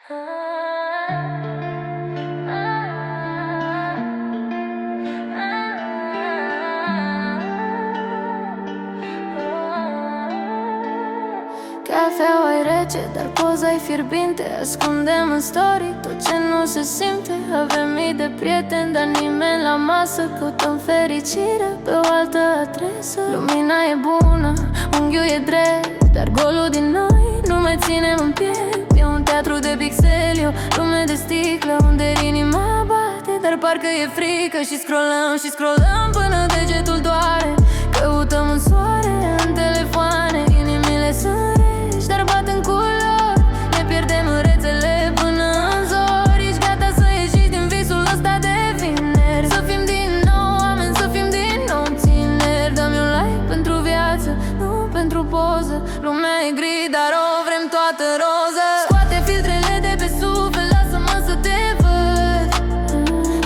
Cafeaua e rece, dar poza-i fierbinte. Ascundem în story tot ce nu se simte. Avem mii de prieteni, dar nimeni la masă. Căutăm fericire pe o altă adresă. Lumina e bună, unghiul e drept, dar golul din noi nu mai ținem în piept. E un teatru de pixeli, o lume de sticlă unde inima bate, dar parcă e frică. Și scrollăm până degetul doare. Căutăm în soare, în telefoane. Inimile sunt reci, dar bat în culori. Ne pierdem în rețele până în zori. Ești gata să ieși din visul ăsta de vineri. Să fim din nou oameni, să fim din nou tineri. Dă-mi un like pentru viață, nu pentru poză. Lumea e gri, dar o vrem toată roză. Scoate filtrele de pe suflet, lasă-mă să te văd.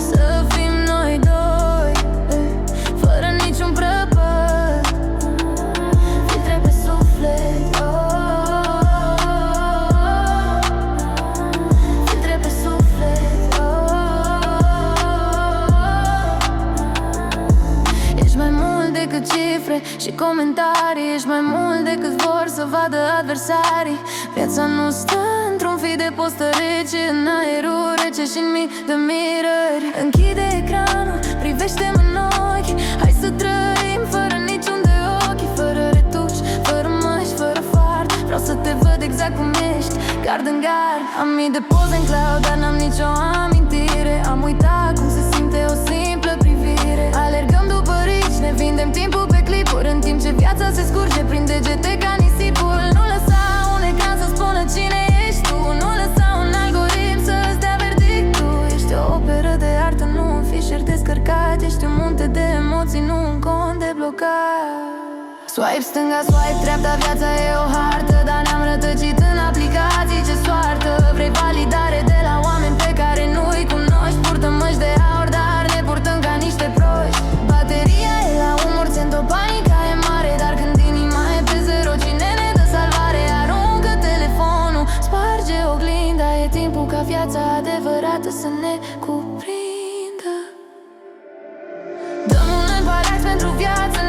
Să fim noi doi, fără niciun prăpăd. Filtre pe suflet, filtre pe suflet. Ești mai mult decât cifre și comentarii. Ești mai mult decât vor să vadă adversarii. Viața nu stă într-un fi de postări, ci în aerul rece și în mii de mirări. Închide ecranul, privește-mă în ochi. Hai să trăim fără niciun de ochi. Fără retuși, fără măști, fără fard. Vreau să te văd exact cum ești, gard în gard. Am mii de poze în cloud, dar n-am nicio amintire. Am uitat cum se simte o simplă privire. Alergăm după rici, ne vindem timpul pe clipuri, în timp ce viața se scurge prin degete ca nisipul. Nu lăsa un ecran să spună cine ești tu. Nu lăsa un algoritm să-ți dea verdictul. Ești o operă de artă, nu un fișier descărcat. Ești un munte de emoții, nu un cont de blocat. Swipe stânga, swipe dreapta, viața e o hartă, dar ne-am rătăcit în aplicații, ce soartă. Vrei validare de la oameni pe care nu-i cunoști. Purtăm măști de aur, dar ne purtăm ca niște proști. Bateria e la umor, țintă, panica e mare, dar când inima e pe zero, cine ne dă salvare? Aruncă telefonul, sparge oglinda. E timpul ca viața adevărată să ne cuprindă. Dăm un alt parax pentru viață.